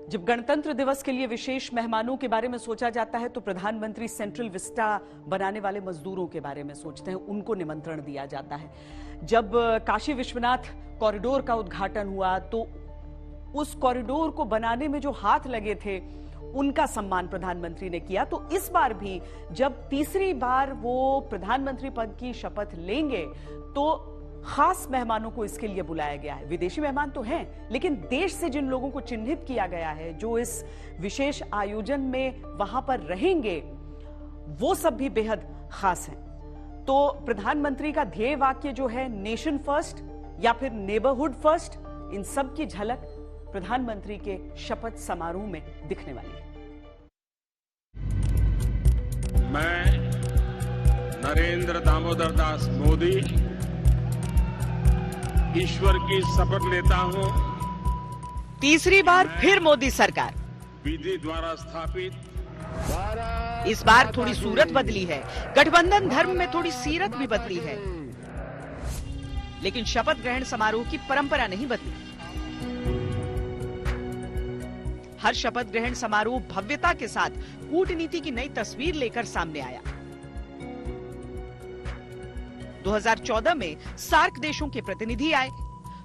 जब गणतंत्र दिवस के लिए विशेष मेहमानों के बारे में सोचा जाता है तो प्रधानमंत्री सेंट्रल विस्टा बनाने वाले मजदूरों के बारे में सोचते हैं, उनको निमंत्रण दिया जाता है। जब काशी विश्वनाथ कॉरिडोर का उद्घाटन हुआ तो उस कॉरिडोर को बनाने में जो हाथ लगे थे उनका सम्मान प्रधानमंत्री ने किया। तो इस बार भी जब तीसरी बार वो प्रधानमंत्री पद की शपथ लेंगे तो खास मेहमानों को इसके लिए बुलाया गया है। विदेशी मेहमान तो हैं, लेकिन देश से जिन लोगों को चिन्हित किया गया है जो इस विशेष आयोजन में वहां पर रहेंगे वो सब भी बेहद खास हैं। तो प्रधानमंत्री का ध्येय वाक्य जो है नेशन फर्स्ट या फिर नेबरहुड फर्स्ट, इन सब की झलक प्रधानमंत्री के शपथ समारोह में दिखने वाली है। मैं नरेंद्र दामोदर दास मोदी ईश्वर की शपथ लेता हूं, तीसरी बार फिर मोदी सरकार। विधि द्वारा स्थापित इस बार थोड़ी सूरत बदली है, गठबंधन धर्म में थोड़ी सीरत भी बदली है, लेकिन शपथ ग्रहण समारोह की परंपरा नहीं बदली। हर शपथ ग्रहण समारोह भव्यता के साथ कूटनीति की नई तस्वीर लेकर सामने आया। 2014 में सार्क देशों के प्रतिनिधि आए,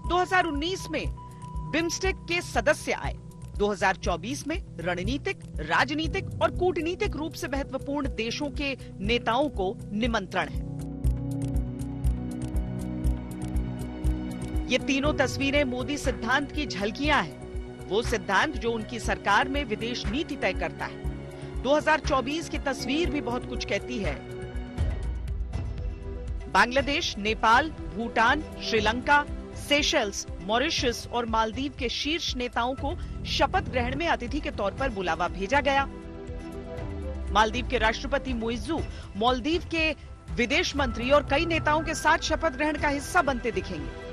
2019 में बिम्स्टेक के सदस्य आए, 2024 में रणनीतिक, राजनीतिक और कूटनीतिक रूप से महत्वपूर्ण देशों के नेताओं को निमंत्रण है। ये तीनों तस्वीरें मोदी सिद्धांत की झलकियां हैं, वो सिद्धांत जो उनकी सरकार में विदेश नीति तय करता है। 2024 की तस्वीर भी बहुत कुछ कहती है। बांग्लादेश, नेपाल, भूटान, श्रीलंका, सेशल्स, मॉरिशस और मालदीव के शीर्ष नेताओं को शपथ ग्रहण में अतिथि के तौर पर बुलावा भेजा गया। मालदीव के राष्ट्रपति मुइज्जू मालदीव के विदेश मंत्री और कई नेताओं के साथ शपथ ग्रहण का हिस्सा बनते दिखेंगे।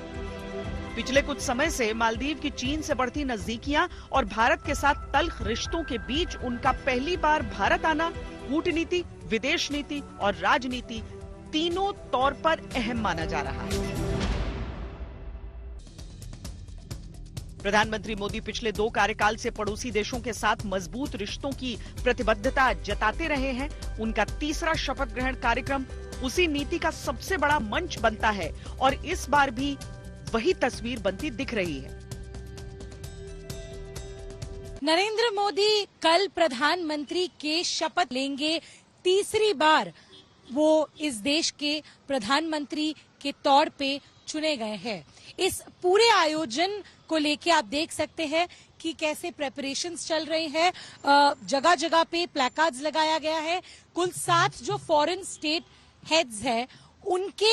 पिछले कुछ समय से मालदीव की चीन से बढ़ती नजदीकियां और भारत के साथ तल्ख रिश्तों के बीच उनका पहली बार भारत आना कूटनीति, विदेश नीति और राजनीति तीनों तौर पर अहम माना जा रहा है। प्रधानमंत्री मोदी पिछले 2 कार्यकाल से पड़ोसी देशों के साथ मजबूत रिश्तों की प्रतिबद्धता जताते रहे हैं। उनका तीसरा शपथ ग्रहण कार्यक्रम उसी नीति का सबसे बड़ा मंच बनता है और इस बार भी वही तस्वीर बनती दिख रही है। नरेंद्र मोदी कल प्रधानमंत्री के शपथ लेंगे। तीसरी बार वो इस देश के प्रधानमंत्री के तौर पे चुने गए हैं। इस पूरे आयोजन को लेके आप देख सकते हैं कि कैसे प्रेपरेशंस चल रहे हैं। जगह जगह पे प्लैकार्ड्स लगाया गया है। कुल 7 जो फॉरेन स्टेट हेड्स हैं उनके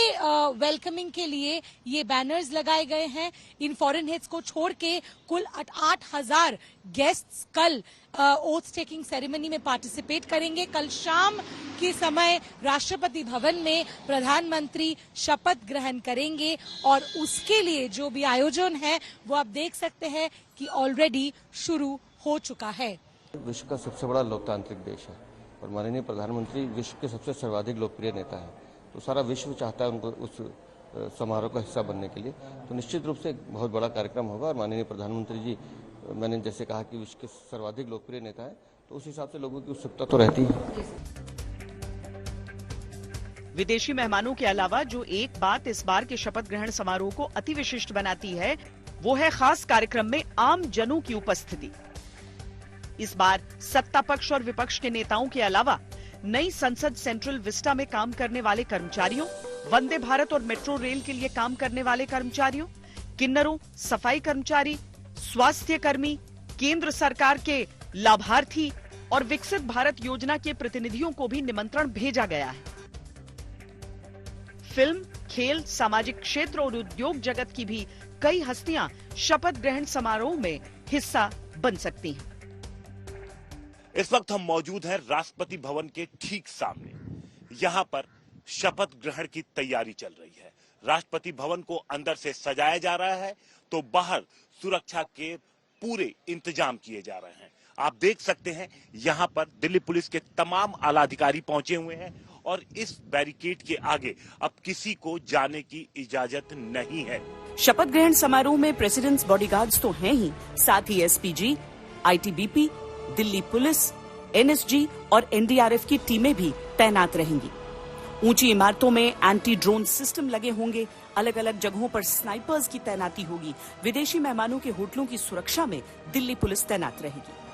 वेलकमिंग के लिए ये बैनर्स लगाए गए हैं। इन फॉरेन हेड्स को छोड़ के कुल 8,000 गेस्ट्स कल ओथ टेकिंग सेरेमनी में पार्टिसिपेट करेंगे। कल शाम के समय राष्ट्रपति भवन में प्रधानमंत्री शपथ ग्रहण करेंगे और उसके लिए जो भी आयोजन है वो आप देख सकते हैं कि ऑलरेडी शुरू हो चुका है। विश्व का सबसे बड़ा लोकतांत्रिक देश है और माननीय प्रधानमंत्री विश्व के सबसे सर्वाधिक लोकप्रिय नेता है, तो सारा विश्व चाहता है उनको उस समारोह का हिस्सा बनने के लिए। तो निश्चित रूप से एक बहुत बड़ा कार्यक्रम होगा और माननीय प्रधानमंत्री जी, मैंने जैसे कहा कि विश्व के सर्वाधिक लोकप्रिय नेता है, तो उस हिसाब से लोगों की उत्सुकता तो रहती है। विदेशी मेहमानों के अलावा जो एक बात इस बार के शपथ ग्रहण समारोह को अति विशिष्ट बनाती है वो है खास कार्यक्रम में आम जनों की उपस्थिति। इस बार सत्ता पक्ष और विपक्ष के नेताओं के अलावा नई संसद सेंट्रल विस्टा में काम करने वाले कर्मचारियों, वंदे भारत और मेट्रो रेल के लिए काम करने वाले कर्मचारियों, किन्नरों, सफाई कर्मचारी, स्वास्थ्य कर्मी, केंद्र सरकार के लाभार्थी और विकसित भारत योजना के प्रतिनिधियों को भी निमंत्रण भेजा गया है। फिल्म, खेल, सामाजिक क्षेत्र और उद्योग जगत की भी कई हस्तियां शपथ ग्रहण समारोह में हिस्सा बन सकती हैं। इस वक्त हम मौजूद हैं राष्ट्रपति भवन के ठीक सामने। यहाँ पर शपथ ग्रहण की तैयारी चल रही है। राष्ट्रपति भवन को अंदर से सजाया जा रहा है तो बाहर सुरक्षा के पूरे इंतजाम किए जा रहे हैं। आप देख सकते हैं यहाँ पर दिल्ली पुलिस के तमाम आला अधिकारी पहुंचे हुए हैं और इस बैरिकेड के आगे अब किसी को जाने की इजाजत नहीं है। शपथ ग्रहण समारोह में प्रेसिडेंट्स बॉडीगार्ड्स तो हैं ही, साथ ही SPG, ITBP, Delhi police, NSG और एनडीआरएफ की टीमें भी तैनात रहेंगी। ऊंची इमारतों में एंटी ड्रोन सिस्टम लगे होंगे। अलग अलग जगहों पर स्नाइपर्स की तैनाती होगी। विदेशी मेहमानों के होटलों की सुरक्षा में दिल्ली पुलिस तैनात रहेगी।